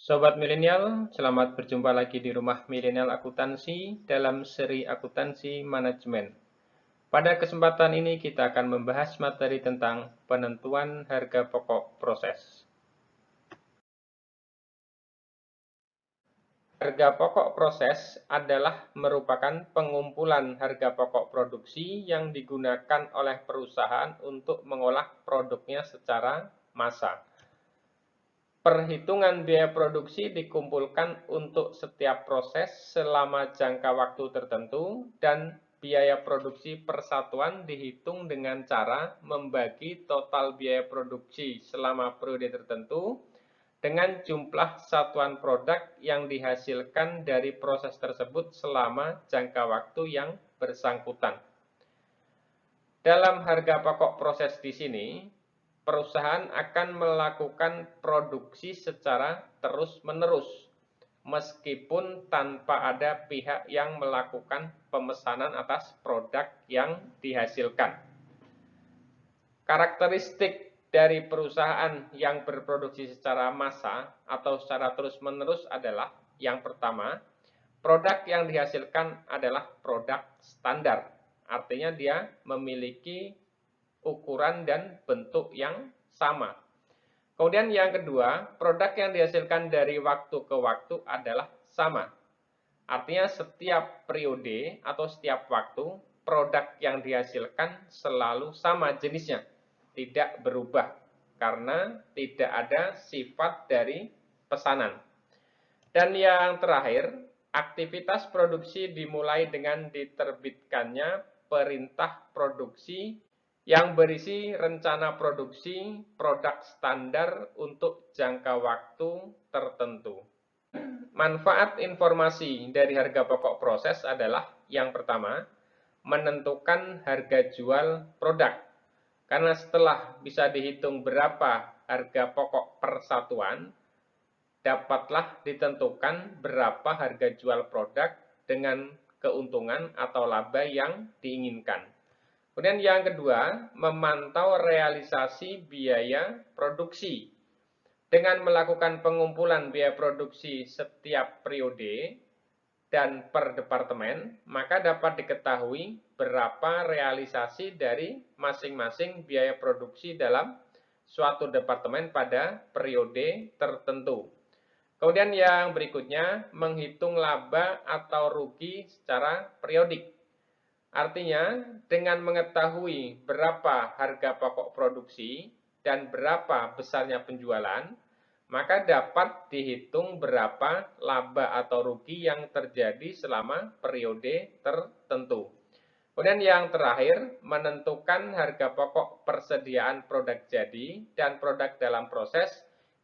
Sobat milenial, selamat berjumpa lagi di Rumah Milenial Akuntansi dalam seri Akuntansi Manajemen. Pada kesempatan ini kita akan membahas materi tentang penentuan harga pokok proses. Harga pokok proses adalah merupakan pengumpulan harga pokok produksi yang digunakan oleh perusahaan untuk mengolah produknya secara massal. Perhitungan biaya produksi dikumpulkan untuk setiap proses selama jangka waktu tertentu dan biaya produksi persatuan dihitung dengan cara membagi total biaya produksi selama periode tertentu dengan jumlah satuan produk yang dihasilkan dari proses tersebut selama jangka waktu yang bersangkutan. Dalam harga pokok proses di sini, perusahaan akan melakukan produksi secara terus-menerus, meskipun tanpa ada pihak yang melakukan pemesanan atas produk yang dihasilkan. Karakteristik dari perusahaan yang berproduksi secara massal atau secara terus-menerus adalah, yang pertama, produk yang dihasilkan adalah produk standar. Artinya dia memiliki ukuran dan bentuk yang sama. Kemudian yang kedua, produk yang dihasilkan dari waktu ke waktu adalah sama. Artinya setiap periode atau setiap waktu, produk yang dihasilkan selalu sama jenisnya, tidak berubah karena tidak ada sifat dari pesanan. Dan yang terakhir, aktivitas produksi dimulai dengan diterbitkannya perintah produksi yang berisi rencana produksi produk standar untuk jangka waktu tertentu. Manfaat informasi dari harga pokok proses adalah, yang pertama, menentukan harga jual produk. Karena setelah bisa dihitung berapa harga pokok per satuan, dapatlah ditentukan berapa harga jual produk dengan keuntungan atau laba yang diinginkan. Kemudian yang kedua, memantau realisasi biaya produksi. Dengan melakukan pengumpulan biaya produksi setiap periode dan per departemen, maka dapat diketahui berapa realisasi dari masing-masing biaya produksi dalam suatu departemen pada periode tertentu. Kemudian yang berikutnya, menghitung laba atau rugi secara periodik. Artinya, dengan mengetahui berapa harga pokok produksi dan berapa besarnya penjualan, maka dapat dihitung berapa laba atau rugi yang terjadi selama periode tertentu. Kemudian yang terakhir, menentukan harga pokok persediaan produk jadi dan produk dalam proses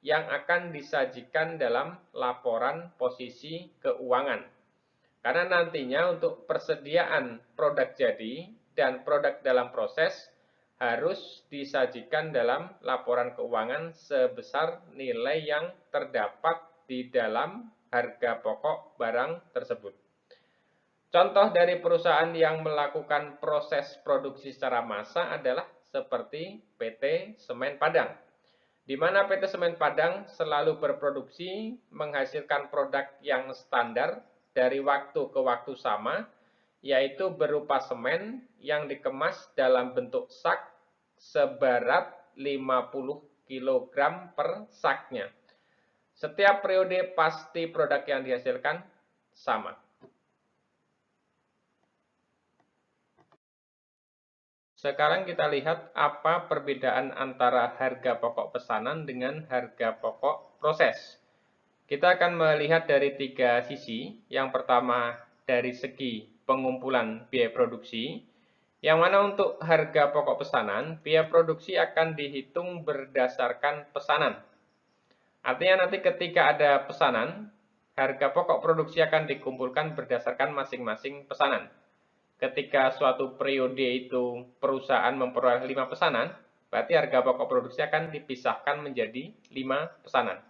yang akan disajikan dalam laporan posisi keuangan. Karena nantinya untuk persediaan produk jadi dan produk dalam proses harus disajikan dalam laporan keuangan sebesar nilai yang terdapat di dalam harga pokok barang tersebut. Contoh dari perusahaan yang melakukan proses produksi secara massal adalah seperti PT Semen Padang, di mana PT Semen Padang selalu berproduksi menghasilkan produk yang standar dari waktu ke waktu sama, yaitu berupa semen yang dikemas dalam bentuk sak seberat 50 kg per saknya. Setiap periode pasti produk yang dihasilkan sama. Sekarang kita lihat apa perbedaan antara harga pokok pesanan dengan harga pokok proses. Kita akan melihat dari 3 sisi. Yang pertama dari segi pengumpulan biaya produksi. Yang mana untuk harga pokok pesanan, biaya produksi akan dihitung berdasarkan pesanan. Artinya nanti ketika ada pesanan, harga pokok produksi akan dikumpulkan berdasarkan masing-masing pesanan. Ketika suatu periode itu perusahaan memperoleh 5 pesanan, berarti harga pokok produksi akan dipisahkan menjadi 5 pesanan.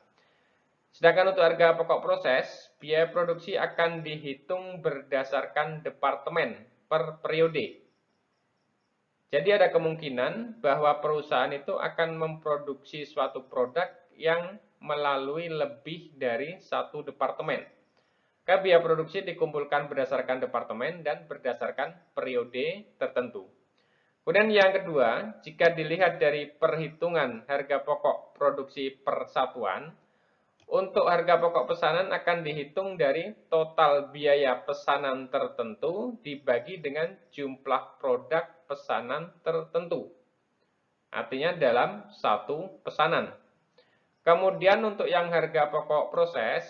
Sedangkan untuk harga pokok proses, biaya produksi akan dihitung berdasarkan departemen per periode. Jadi ada kemungkinan bahwa perusahaan itu akan memproduksi suatu produk yang melalui lebih dari satu departemen. Maka biaya produksi dikumpulkan berdasarkan departemen dan berdasarkan periode tertentu. Kemudian yang kedua, jika dilihat dari perhitungan harga pokok produksi per satuan, untuk harga pokok pesanan akan dihitung dari total biaya pesanan tertentu dibagi dengan jumlah produk pesanan tertentu. Artinya dalam satu pesanan. Kemudian untuk yang harga pokok proses,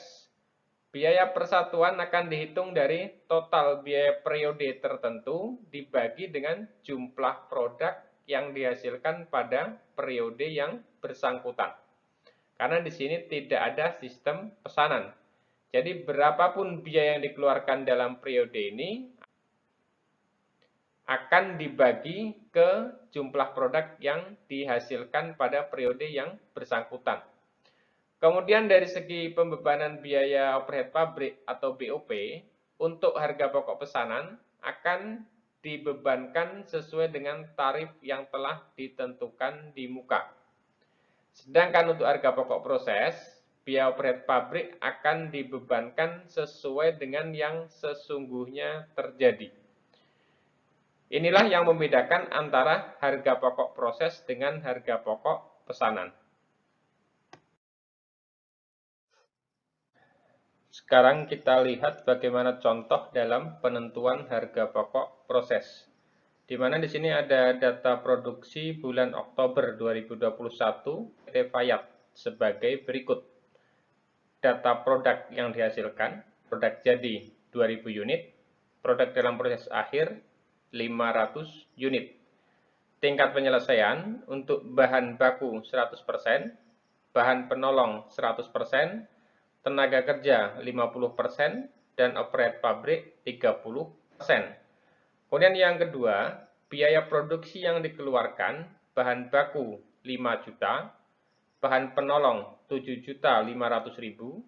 biaya persatuan akan dihitung dari total biaya periode tertentu dibagi dengan jumlah produk yang dihasilkan pada periode yang bersangkutan. Karena di sini tidak ada sistem pesanan. Jadi berapapun biaya yang dikeluarkan dalam periode ini akan dibagi ke jumlah produk yang dihasilkan pada periode yang bersangkutan. Kemudian dari segi pembebanan biaya overhead pabrik atau BOP, untuk harga pokok pesanan akan dibebankan sesuai dengan tarif yang telah ditentukan di muka. Sedangkan untuk harga pokok proses, biaya overhead pabrik akan dibebankan sesuai dengan yang sesungguhnya terjadi. Inilah yang membedakan antara harga pokok proses dengan harga pokok pesanan. Sekarang kita lihat bagaimana contoh dalam penentuan harga pokok proses. Di mana di sini ada data produksi bulan Oktober 2021 PT Fayat sebagai berikut. Data produk yang dihasilkan, produk jadi 2000 unit, produk dalam proses akhir 500 unit. Tingkat penyelesaian untuk bahan baku 100%, bahan penolong 100%, tenaga kerja 50%, dan overhead pabrik 30%. Kemudian yang kedua, biaya produksi yang dikeluarkan, bahan baku 5 juta, bahan penolong 7.500.000,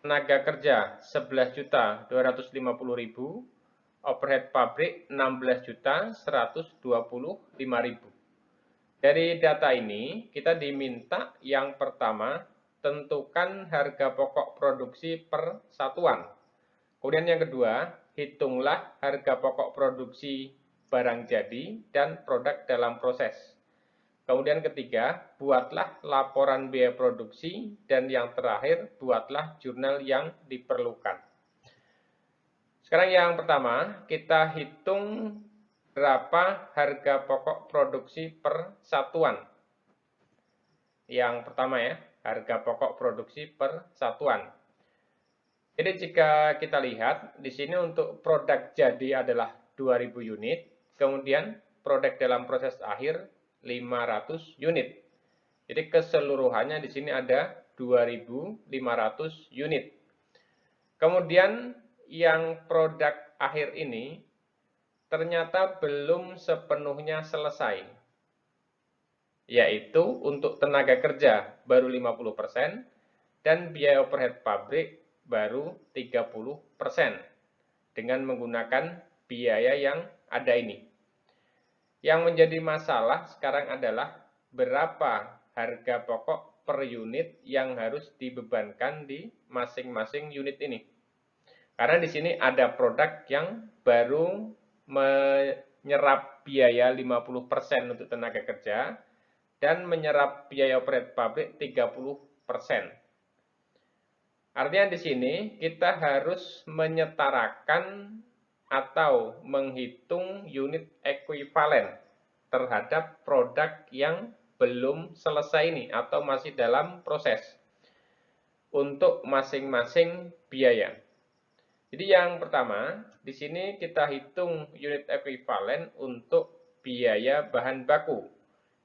tenaga kerja 11.250.000, overhead pabrik 16.125.000. Dari data ini kita diminta yang pertama tentukan harga pokok produksi per satuan. Kemudian yang kedua, hitunglah harga pokok produksi barang jadi dan produk dalam proses. Kemudian ketiga, buatlah laporan biaya produksi, dan yang terakhir, buatlah jurnal yang diperlukan. Sekarang yang pertama, kita hitung berapa harga pokok produksi per satuan. Yang pertama ya, harga pokok produksi per satuan. Jadi jika kita lihat, di sini untuk produk jadi adalah 2000 unit, kemudian produk dalam proses akhir 500 unit. Jadi keseluruhannya di sini ada 2500 unit. Kemudian yang produk akhir ini ternyata belum sepenuhnya selesai. Yaitu untuk tenaga kerja baru 50% dan biaya overhead pabrik baru 30% dengan menggunakan biaya yang ada ini. Yang menjadi masalah sekarang adalah berapa harga pokok per unit yang harus dibebankan di masing-masing unit ini. Karena di sini ada produk yang baru menyerap biaya 50% untuk tenaga kerja dan menyerap biaya overhead pabrik 30%. Artinya di sini kita harus menyetarakan atau menghitung unit ekuivalen terhadap produk yang belum selesai ini atau masih dalam proses untuk masing-masing biaya. Jadi yang pertama, di sini kita hitung unit ekuivalen untuk biaya bahan baku.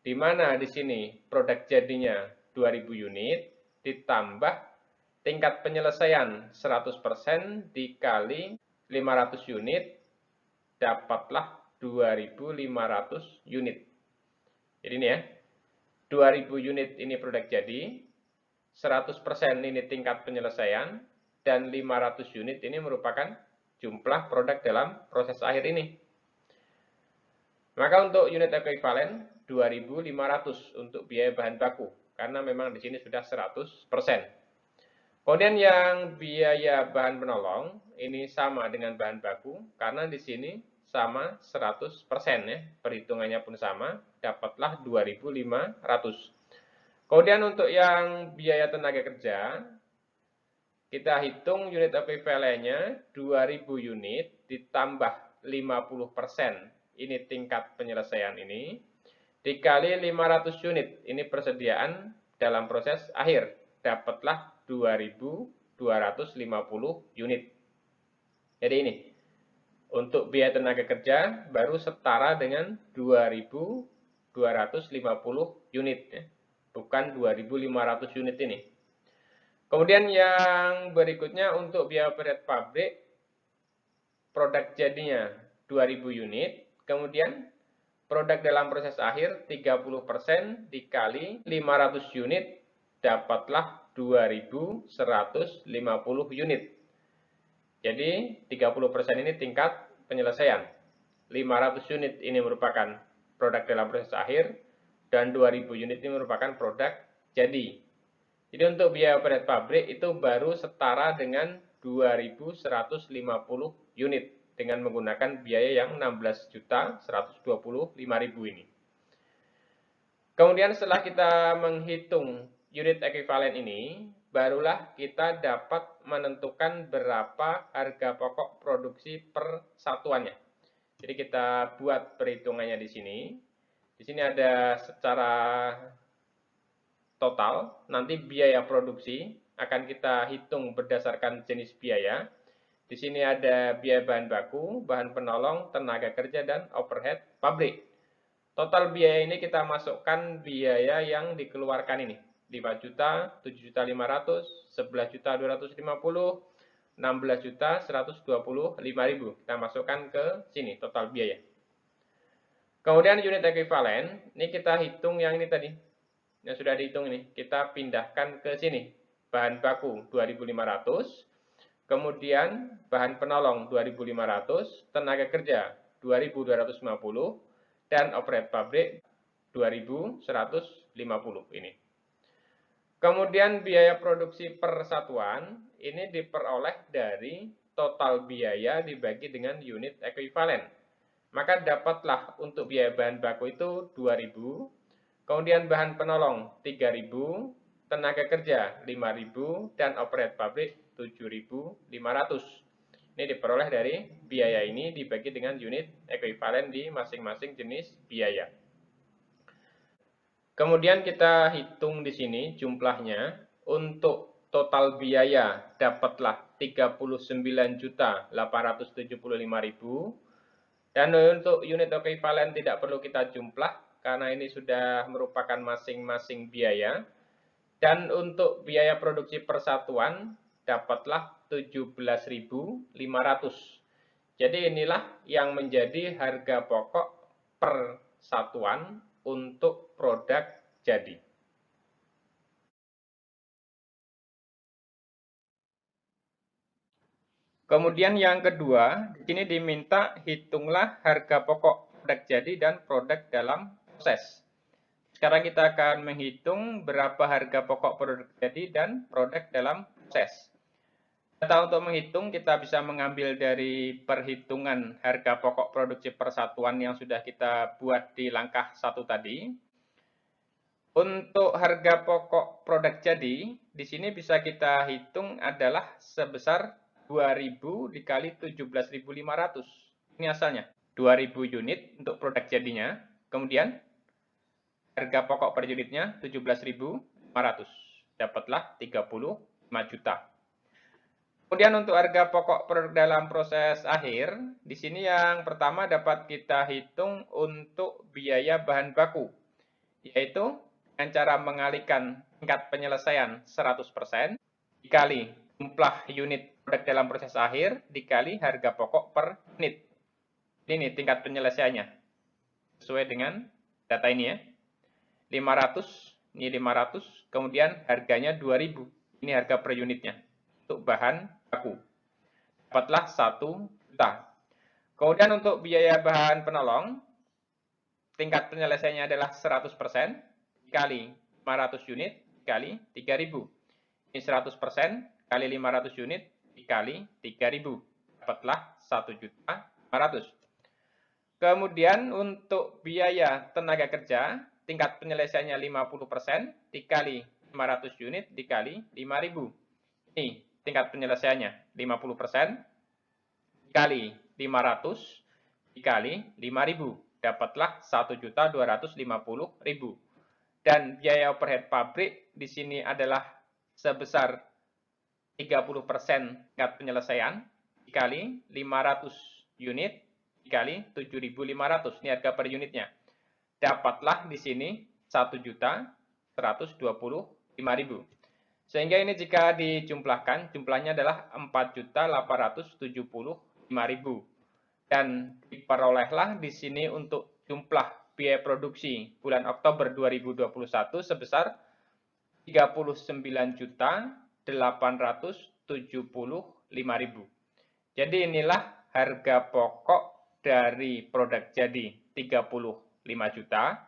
Di mana di sini produk jadinya 2000 unit ditambah tingkat penyelesaian 100% dikali 500 unit, dapatlah 2500 unit. Jadi ini ya, 2000 unit ini produk jadi, 100% ini tingkat penyelesaian, dan 500 unit ini merupakan jumlah produk dalam proses akhir ini. Maka untuk unit ekuivalen 2500 untuk biaya bahan baku. karena memang di sini sudah 100%. Kemudian yang biaya bahan penolong ini sama dengan bahan baku karena di sini sama 100% ya, perhitungannya pun sama, dapatlah 2.500. Kemudian untuk yang biaya tenaga kerja, kita hitung unit ekuivalennya 2000 unit ditambah 50%. Ini tingkat penyelesaian ini. Dikali 500 unit. Ini persediaan dalam proses akhir. Dapatlah 2250 unit. Jadi ini. Untuk biaya tenaga kerja baru setara dengan 2250 unit. Ya. Bukan 2500 unit ini. Kemudian yang berikutnya untuk biaya overhead pabrik, produk jadinya 2000 unit, kemudian produk dalam proses akhir 30% dikali 500 unit, dapatlah 2150 unit. Jadi 30% ini tingkat penyelesaian. 500 unit ini merupakan produk dalam proses akhir, dan 2000 unit ini merupakan produk jadi. Jadi untuk biaya overhead pabrik itu baru setara dengan 2150 unit dengan menggunakan biaya yang 16.125.000 ini. Kemudian setelah kita menghitung unit ekuivalen ini, barulah kita dapat menentukan berapa harga pokok produksi per satuannya. Jadi kita buat perhitungannya di sini. Di sini ada secara total, nanti biaya produksi akan kita hitung berdasarkan jenis biaya. Di sini ada biaya bahan baku, bahan penolong, tenaga kerja, dan overhead pabrik. Total biaya ini kita masukkan biaya yang dikeluarkan ini. 5 juta, 7 juta 500, 11 juta 250, 16 juta 125.000. Kita masukkan ke sini total biaya. Kemudian unit ekuivalen, ini kita hitung yang ini tadi. Yang sudah dihitung ini, kita pindahkan ke sini. Bahan baku 2.500, kemudian bahan penolong 2.500, tenaga kerja 2.250, dan overhead pabrik 2.150 ini. Kemudian biaya produksi per satuan ini diperoleh dari total biaya dibagi dengan unit ekuivalen. Maka dapatlah untuk biaya bahan baku itu 2.000, kemudian bahan penolong 3.000, tenaga kerja 5.000, dan overhead pabrik 7.500. Ini diperoleh dari biaya ini dibagi dengan unit ekuivalen di masing-masing jenis biaya. Kemudian kita hitung di sini jumlahnya. Untuk total biaya dapatlah 39.875.000. Dan untuk unit ekuivalen tidak perlu kita jumlah, karena ini sudah merupakan masing-masing biaya. Dan untuk biaya produksi persatuan dapatlah 17.500. Jadi inilah yang menjadi harga pokok per satuan untuk produk jadi. Kemudian yang kedua, di sini diminta hitunglah harga pokok produk jadi dan produk dalam proses. Sekarang kita akan menghitung berapa harga pokok produk jadi dan produk dalam proses. Data untuk menghitung kita bisa mengambil dari perhitungan harga pokok produksi persatuan yang sudah kita buat di langkah 1 tadi. Untuk harga pokok produk jadi, di sini bisa kita hitung adalah sebesar 2.000 dikali 17.500. Ini asalnya 2.000 unit untuk produk jadinya. Kemudian harga pokok per unitnya 17.500. Dapatlah 35 juta. Kemudian untuk harga pokok produk dalam proses akhir, di sini yang pertama dapat kita hitung untuk biaya bahan baku, yaitu dengan cara mengalihkan tingkat penyelesaian 100% dikali jumlah unit produk dalam proses akhir dikali harga pokok per unit. Ini tingkat penyelesaiannya. Sesuai dengan data ini ya. 500, ini 500, kemudian harganya 2.000. Ini harga per unitnya untuk bahan baku. Dapatlah 1 juta. Kemudian untuk biaya bahan penolong, tingkat penyelesaiannya adalah 100%, dikali 500 unit dikali 3.000. Ini 100% kali 500 unit dikali 3.000. Dapatlah 1.500.000. Kemudian untuk biaya tenaga kerja, tingkat penyelesaiannya 50% dikali 500 unit dikali 5.000. Ini tingkat penyelesaiannya 50% dikali 500 dikali 5.000. Dapatlah 1.250.000. Dan biaya overhead pabrik di sini adalah sebesar 30% tingkat penyelesaian dikali 500 unit dikali 7.500. Ini harga per unitnya. Dapatlah di sini 1.125.000. Sehingga ini jika dijumlahkan, jumlahnya adalah 4.875.000. Dan diperolehlah di sini untuk jumlah biaya produksi bulan Oktober 2021 sebesar 39.875.000. Jadi inilah harga pokok dari produk jadi 35 juta.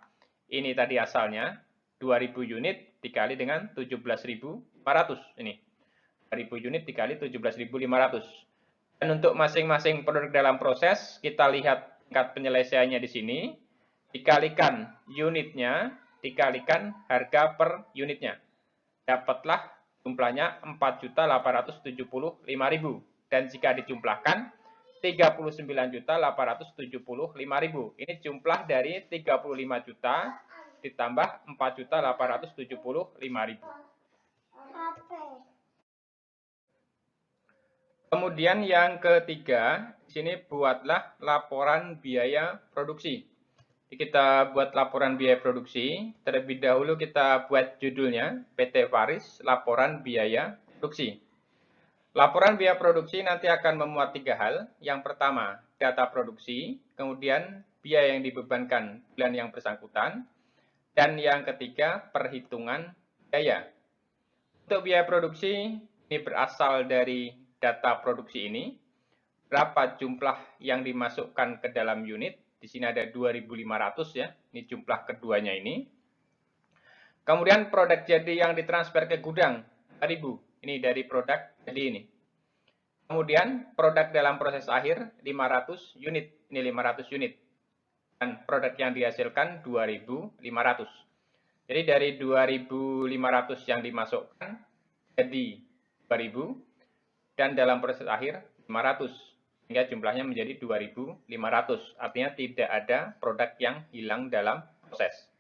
Ini tadi asalnya 2.000 unit dikali dengan 17.500. Ini 2.000 unit dikali 17.500. Dan untuk masing-masing produk dalam proses, kita lihat tingkat penyelesaiannya di sini, dikalikan unitnya, dikalikan harga per unitnya. Dapatlah jumlahnya 4.875.000. Dan jika dijumlahkan, 39.875.000. Ini jumlah dari 35 juta ditambah 4.875.000. Kemudian yang ketiga, di sini buatlah laporan biaya produksi. Kita buat laporan biaya produksi. Terlebih dahulu kita buat judulnya PT Faris Laporan Biaya Produksi. Laporan biaya produksi nanti akan memuat 3 hal. Yang pertama, data produksi. Kemudian, biaya yang dibebankan bulan yang bersangkutan. Dan yang ketiga, perhitungan biaya. Untuk biaya produksi, ini berasal dari data produksi ini. Berapa jumlah yang dimasukkan ke dalam unit. Di sini ada 2.500 ya. Ini jumlah keduanya ini. Kemudian produk jadi yang ditransfer ke gudang 1.000. Ini dari produk jadi ini. Kemudian produk dalam proses akhir 500 unit. Ini 500 unit. Dan produk yang dihasilkan 2.500. Jadi dari 2.500 yang dimasukkan jadi 2.000. Dan dalam proses akhir 500. Sehingga jumlahnya menjadi 2.500. Artinya tidak ada produk yang hilang dalam proses.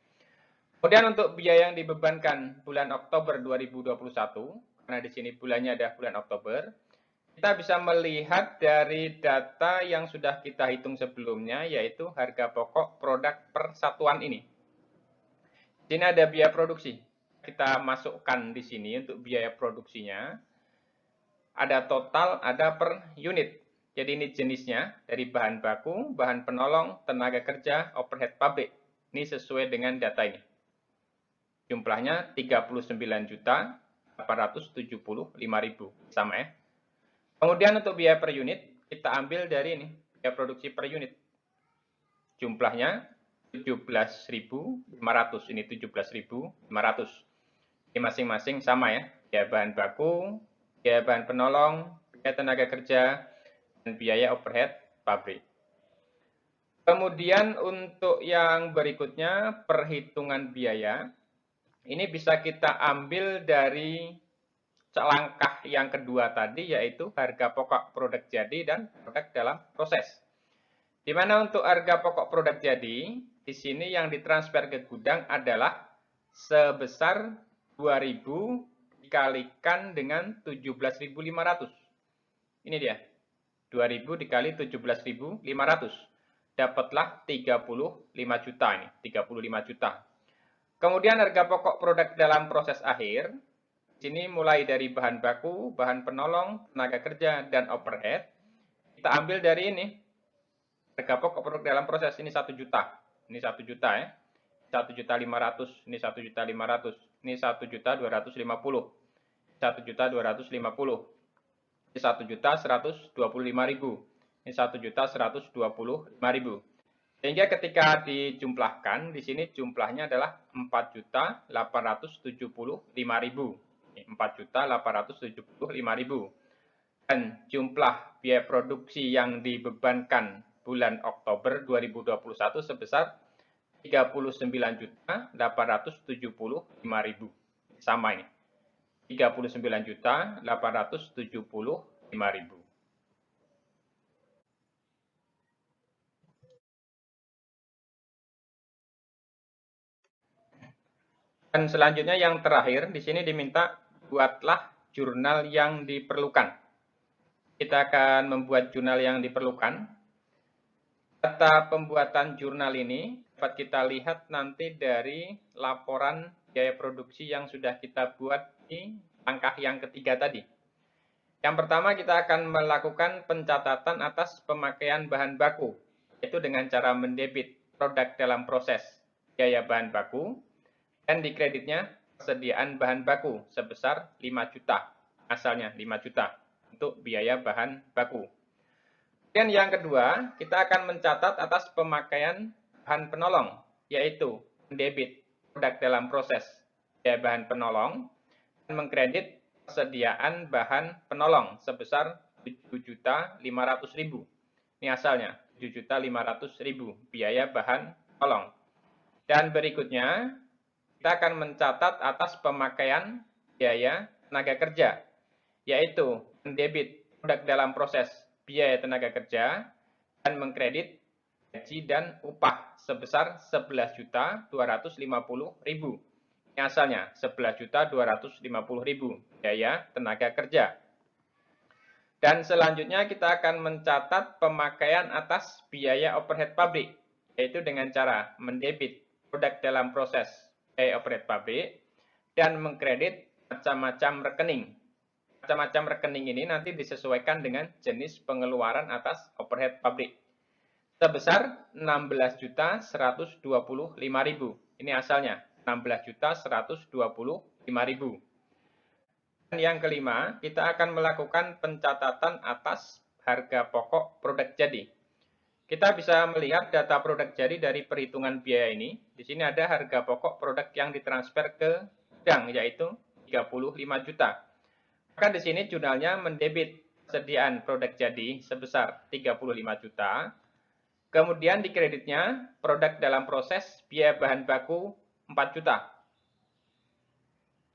Kemudian untuk biaya yang dibebankan bulan Oktober 2021, karena di sini bulannya ada bulan Oktober, kita bisa melihat dari data yang sudah kita hitung sebelumnya, yaitu harga pokok produk per satuan ini. Di sini ada biaya produksi. Kita masukkan di sini untuk biaya produksinya. Ada total, ada per unit. Jadi ini jenisnya dari bahan baku, bahan penolong, tenaga kerja, overhead pabrik. Ini sesuai dengan data ini. Jumlahnya 39.875.000. Sama ya. Kemudian untuk biaya per unit, kita ambil dari ini, biaya produksi per unit. Jumlahnya 17.500. Ini 17.500. Ini masing-masing sama ya. Biaya bahan baku, biaya bahan penolong, biaya tenaga kerja, dan biaya overhead pabrik. Kemudian untuk yang berikutnya, perhitungan biaya. Ini bisa kita ambil dari langkah yang kedua tadi, yaitu harga pokok produk jadi dan produk dalam proses. Di mana untuk harga pokok produk jadi, di sini yang ditransfer ke gudang adalah sebesar 2.000 dikalikan dengan 17.500. Ini dia. 2.000 dikali 17.500. Dapatlah 35 juta ini. 35 juta. Kemudian harga pokok produk dalam proses akhir. Sini mulai dari bahan baku, bahan penolong, tenaga kerja, dan overhead. Kita ambil dari ini. Harga pokok produk dalam proses ini 1 juta. Ini 1 juta ya. 1.500.000. Ini 1.500.000. Ini 1.250.000. 1.250.000. Ini 1.125.000. Ini 1.125.000. Sehingga ketika dijumlahkan, di sini jumlahnya adalah 4.875.000. 4.875.000. Dan jumlah biaya produksi yang dibebankan bulan Oktober 2021 sebesar 39.875.000. Sama ini. 39.875.000. Dan selanjutnya yang terakhir, di sini diminta buatlah jurnal yang diperlukan. Kita akan membuat jurnal yang diperlukan. Data pembuatan jurnal ini dapat kita lihat nanti dari laporan biaya produksi yang sudah kita buat di langkah yang ketiga tadi. Yang pertama kita akan melakukan pencatatan atas pemakaian bahan baku, yaitu dengan cara mendebit produk dalam proses biaya bahan baku, dan di kreditnya persediaan bahan baku sebesar 5 juta, asalnya 5 juta untuk biaya bahan baku. Dan yang kedua, kita akan mencatat atas pemakaian bahan penolong, yaitu mendebit produk dalam proses biaya bahan penolong dan mengkredit persediaan bahan penolong sebesar 7.500.000. Ini asalnya 7.500.000 biaya bahan penolong. Dan berikutnya, kita akan mencatat atas pemakaian biaya tenaga kerja, yaitu mendebit produk dalam proses biaya tenaga kerja dan mengkredit gaji dan upah sebesar 11.250.000. Ini asalnya 11.250.000 biaya tenaga kerja. Dan selanjutnya kita akan mencatat pemakaian atas biaya overhead pabrik, yaitu dengan cara mendebit produk dalam proses biaya overhead pabrik dan mengkredit macam-macam rekening. Macam-macam rekening ini nanti disesuaikan dengan jenis pengeluaran atas overhead pabrik sebesar 16.125.000. Ini asalnya 16.125.000. Dan yang kelima, kita akan melakukan pencatatan atas harga pokok produk jadi. Kita bisa melihat data produk jadi dari perhitungan biaya ini. Di sini ada harga pokok produk yang ditransfer ke gudang, yaitu 35 juta. Maka di sini jurnalnya mendebit persediaan produk jadi sebesar 35 juta. Kemudian di kreditnya produk dalam proses biaya bahan baku 4 juta.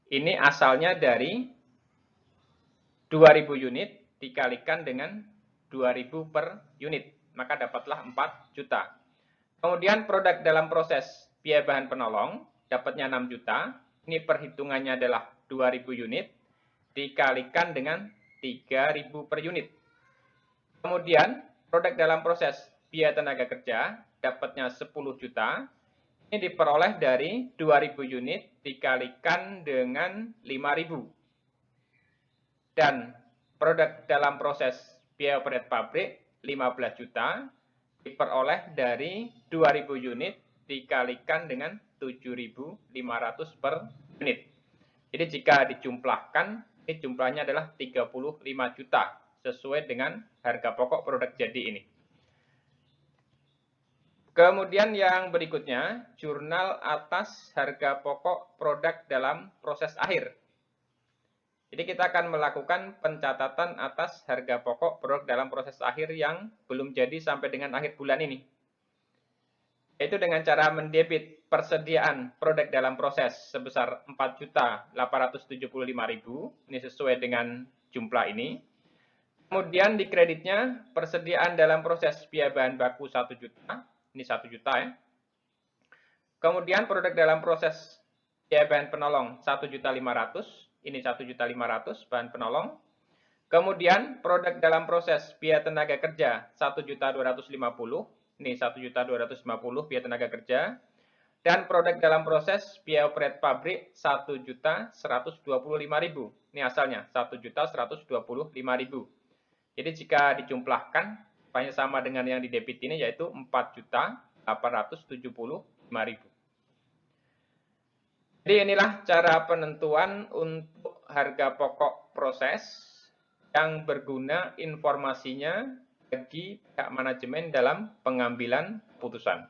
Ini asalnya dari 2.000 unit dikalikan dengan 2.000 per unit. Maka dapatlah 4 juta. Kemudian produk dalam proses biaya bahan penolong dapatnya 6 juta. Ini perhitungannya adalah 2.000 unit dikalikan dengan 3.000 per unit. Kemudian produk dalam proses biaya tenaga kerja dapatnya 10 juta. Ini diperoleh dari 2.000 unit dikalikan dengan 5.000. Dan produk dalam proses biaya overhead pabrik 15 juta diperoleh dari 2.000 unit dikalikan dengan 7.500 per unit. Jadi jika dijumlahkan, ini jumlahnya adalah 35 juta sesuai dengan harga pokok produk jadi ini. Kemudian yang berikutnya, jurnal atas harga pokok produk dalam proses akhir. Jadi kita akan melakukan pencatatan atas harga pokok produk dalam proses akhir yang belum jadi sampai dengan akhir bulan ini. Yaitu dengan cara mendebit persediaan produk dalam proses sebesar 4.875.000. Ini sesuai dengan jumlah ini. Kemudian di kreditnya persediaan dalam proses biaya bahan baku 1 juta. Ini 1 juta ya. Kemudian produk dalam proses biaya bahan penolong 1.500.000. Ini 1.500.000 bahan penolong. Kemudian produk dalam proses biaya tenaga kerja 1.250.000. Ini 1.250.000 biaya tenaga kerja. Dan produk dalam proses biaya overhead pabrik 1.125.000. Ini asalnya 1.125.000. Jadi jika dijumlahkan, banyak sama dengan yang didebit ini yaitu 4.875.000. Jadi inilah cara penentuan untuk harga pokok proses yang berguna informasinya bagi pihak manajemen dalam pengambilan putusan.